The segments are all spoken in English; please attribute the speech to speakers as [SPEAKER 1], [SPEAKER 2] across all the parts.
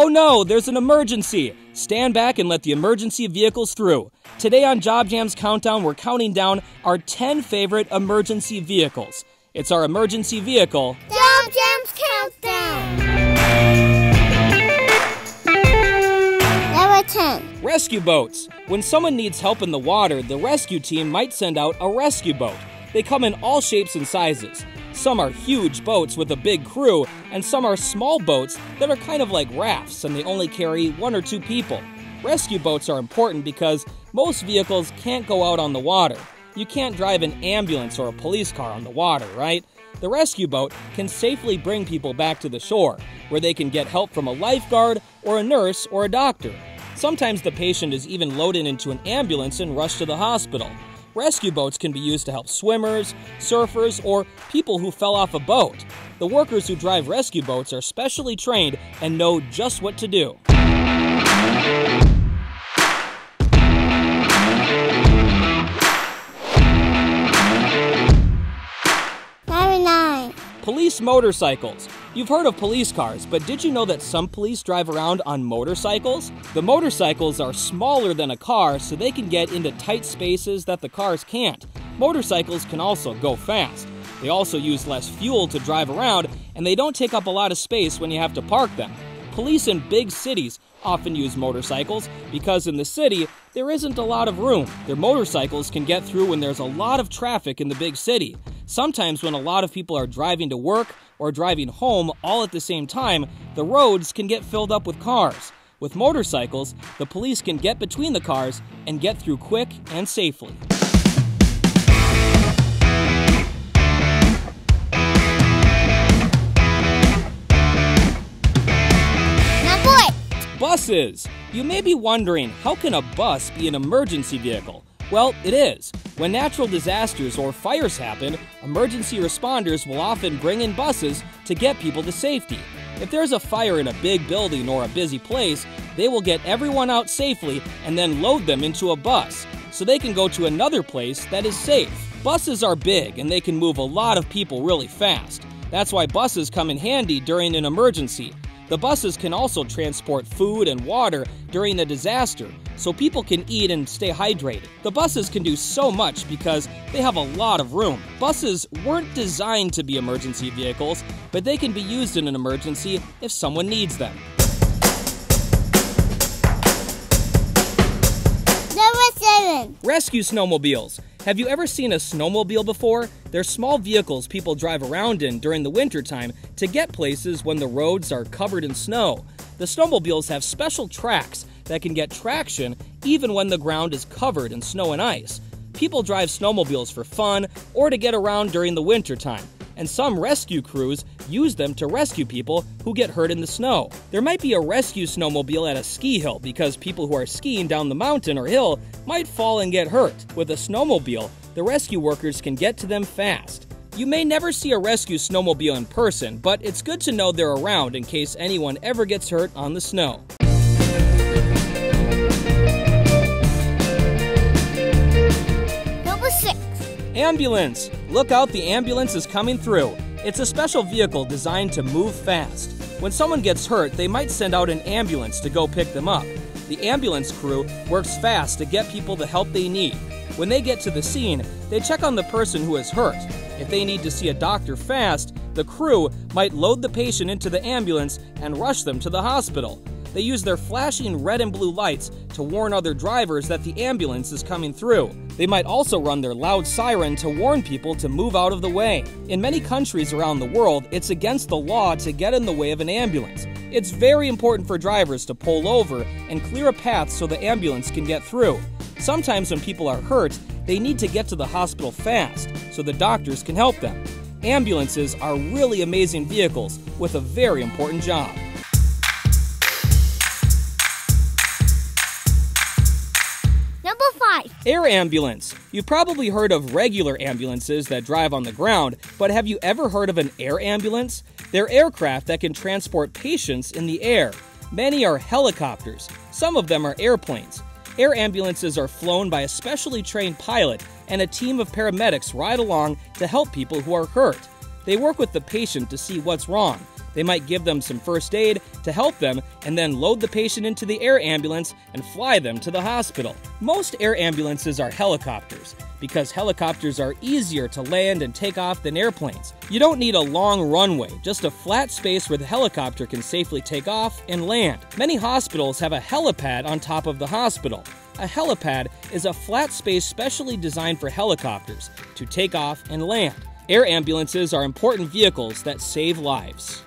[SPEAKER 1] Oh no, there's an emergency! Stand back and let the emergency vehicles through. Today on JobJam's Countdown, we're counting down our 10 favorite emergency vehicles. It's our emergency vehicle,
[SPEAKER 2] JobJam's Countdown! Number 10.
[SPEAKER 1] Rescue boats. When someone needs help in the water, the rescue team might send out a rescue boat. They come in all shapes and sizes. Some are huge boats with a big crew, and some are small boats that are kind of like rafts and they only carry 1 or 2 people. Rescue boats are important because most vehicles can't go out on the water. You can't drive an ambulance or a police car on the water, right? The rescue boat can safely bring people back to the shore, where they can get help from a lifeguard or a nurse or a doctor. Sometimes the patient is even loaded into an ambulance and rushed to the hospital. Rescue boats can be used to help swimmers, surfers, or people who fell off a boat. The workers who drive rescue boats are specially trained and know just what to do.
[SPEAKER 2] Number 9.
[SPEAKER 1] Police motorcycles. You've heard of police cars, but did you know that some police drive around on motorcycles? The motorcycles are smaller than a car, so they can get into tight spaces that the cars can't. Motorcycles can also go fast. They also use less fuel to drive around, and they don't take up a lot of space when you have to park them. Police in big cities often use motorcycles because in the city, there isn't a lot of room. Their motorcycles can get through when there's a lot of traffic in the big city. Sometimes when a lot of people are driving to work or driving home all at the same time, the roads can get filled up with cars. With motorcycles, the police can get between the cars and get through quick and safely. Buses! You may be wondering, how can a bus be an emergency vehicle? Well, it is. When natural disasters or fires happen, emergency responders will often bring in buses to get people to safety. If there's a fire in a big building or a busy place, they will get everyone out safely and then load them into a bus, so they can go to another place that is safe. Buses are big and they can move a lot of people really fast. That's why buses come in handy during an emergency. The buses can also transport food and water during a disaster, so people can eat and stay hydrated. The buses can do so much because they have a lot of room. Buses weren't designed to be emergency vehicles, but they can be used in an emergency if someone needs them.
[SPEAKER 2] Number 7.
[SPEAKER 1] Rescue snowmobiles. Have you ever seen a snowmobile before? They're small vehicles people drive around in during the wintertime to get places when the roads are covered in snow. The snowmobiles have special tracks that can get traction even when the ground is covered in snow and ice. People drive snowmobiles for fun or to get around during the wintertime, and some rescue crews use them to rescue people who get hurt in the snow. There might be a rescue snowmobile at a ski hill because people who are skiing down the mountain or hill might fall and get hurt. With a snowmobile, the rescue workers can get to them fast. You may never see a rescue snowmobile in person, but it's good to know they're around in case anyone ever gets hurt on the snow.
[SPEAKER 2] Number 6.
[SPEAKER 1] Ambulance! Look out, the ambulance is coming through. It's a special vehicle designed to move fast. When someone gets hurt, they might send out an ambulance to go pick them up. The ambulance crew works fast to get people the help they need. When they get to the scene, they check on the person who is hurt. If they need to see a doctor fast, the crew might load the patient into the ambulance and rush them to the hospital. They use their flashing red and blue lights to warn other drivers that the ambulance is coming through. They might also run their loud siren to warn people to move out of the way. In many countries around the world, it's against the law to get in the way of an ambulance. It's very important for drivers to pull over and clear a path so the ambulance can get through. Sometimes when people are hurt, they need to get to the hospital fast so the doctors can help them. Ambulances are really amazing vehicles with a very important job.
[SPEAKER 2] Number 5.
[SPEAKER 1] Air ambulance. You've probably heard of regular ambulances that drive on the ground, but have you ever heard of an air ambulance? They're aircraft that can transport patients in the air. Many are helicopters. Some of them are airplanes. Air ambulances are flown by a specially trained pilot, and a team of paramedics ride along to help people who are hurt. They work with the patient to see what's wrong. They might give them some first aid to help them and then load the patient into the air ambulance and fly them to the hospital. Most air ambulances are helicopters because helicopters are easier to land and take off than airplanes. You don't need a long runway, just a flat space where the helicopter can safely take off and land. Many hospitals have a helipad on top of the hospital. A helipad is a flat space specially designed for helicopters to take off and land. Air ambulances are important vehicles that save lives.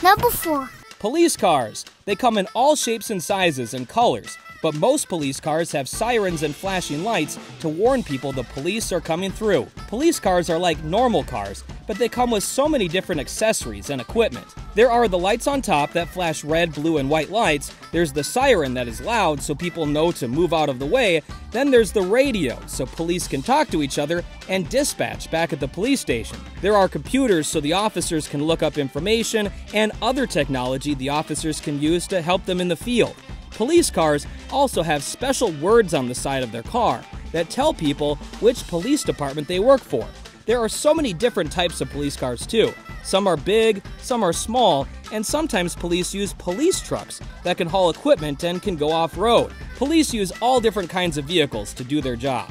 [SPEAKER 2] Number 4.
[SPEAKER 1] Police cars. They come in all shapes and sizes and colors, but most police cars have sirens and flashing lights to warn people the police are coming through. Police cars are like normal cars, but they come with so many different accessories and equipment. There are the lights on top that flash red, blue, and white lights. There's the siren that is loud so people know to move out of the way. Then there's the radio so police can talk to each other and dispatch back at the police station. There are computers so the officers can look up information and other technology the officers can use to help them in the field. Police cars also have special words on the side of their car that tell people which police department they work for. There are so many different types of police cars too. Some are big, some are small, and sometimes police use police trucks that can haul equipment and can go off-road. Police use all different kinds of vehicles to do their job.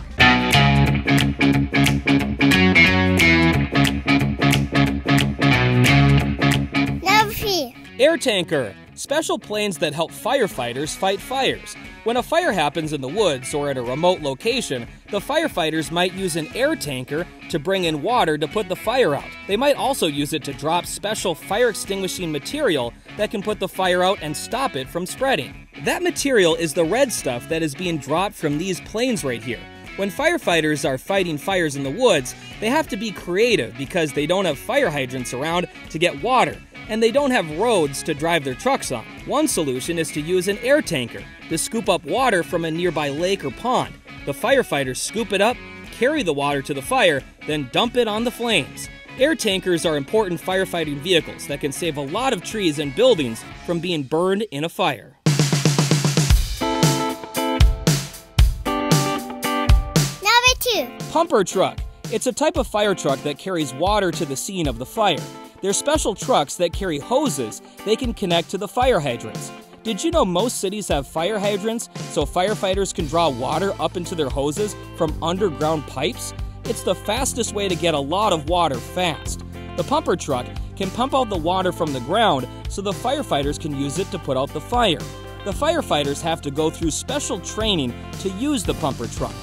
[SPEAKER 2] Number 3.
[SPEAKER 1] Air tanker. Special planes that help firefighters fight fires. When a fire happens in the woods or at a remote location, the firefighters might use an air tanker to bring in water to put the fire out. They might also use it to drop special fire extinguishing material that can put the fire out and stop it from spreading. That material is the red stuff that is being dropped from these planes right here. When firefighters are fighting fires in the woods, they have to be creative because they don't have fire hydrants around to get water, and they don't have roads to drive their trucks on. One solution is to use an air tanker to scoop up water from a nearby lake or pond. The firefighters scoop it up, carry the water to the fire, then dump it on the flames. Air tankers are important firefighting vehicles that can save a lot of trees and buildings from being burned in a fire.
[SPEAKER 2] Number 2.
[SPEAKER 1] Pumper truck. It's a type of fire truck that carries water to the scene of the fire. They're special trucks that carry hoses they can connect to the fire hydrants. Did you know most cities have fire hydrants so firefighters can draw water up into their hoses from underground pipes? It's the fastest way to get a lot of water fast. The pumper truck can pump out the water from the ground so the firefighters can use it to put out the fire. The firefighters have to go through special training to use the pumper truck.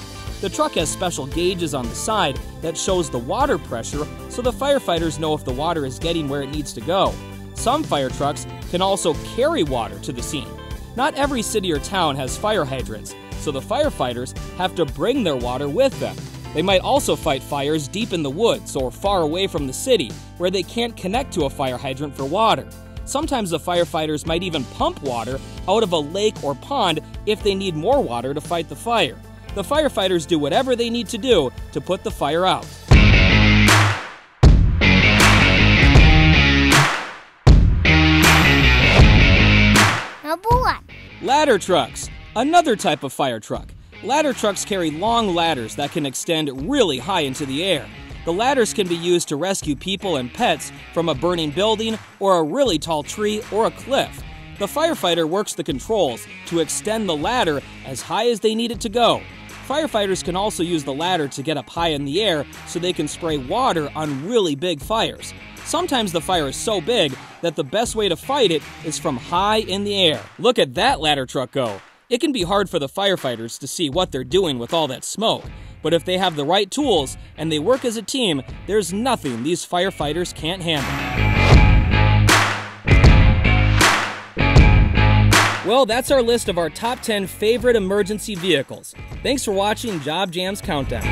[SPEAKER 1] The truck has special gauges on the side that shows the water pressure so the firefighters know if the water is getting where it needs to go. Some fire trucks can also carry water to the scene. Not every city or town has fire hydrants, so the firefighters have to bring their water with them. They might also fight fires deep in the woods or far away from the city where they can't connect to a fire hydrant for water. Sometimes the firefighters might even pump water out of a lake or pond if they need more water to fight the fire. The firefighters do whatever they need to do to put the fire out.
[SPEAKER 2] Number 1.
[SPEAKER 1] Ladder trucks. Another type of fire truck. Ladder trucks carry long ladders that can extend really high into the air. The ladders can be used to rescue people and pets from a burning building or a really tall tree or a cliff. The firefighter works the controls to extend the ladder as high as they need it to go. Firefighters can also use the ladder to get up high in the air so they can spray water on really big fires. Sometimes the fire is so big that the best way to fight it is from high in the air. Look at that ladder truck go. It can be hard for the firefighters to see what they're doing with all that smoke, but if they have the right tools and they work as a team, there's nothing these firefighters can't handle. Well, that's our list of our top 10 favorite emergency vehicles. Thanks for watching Job Jams Countdown.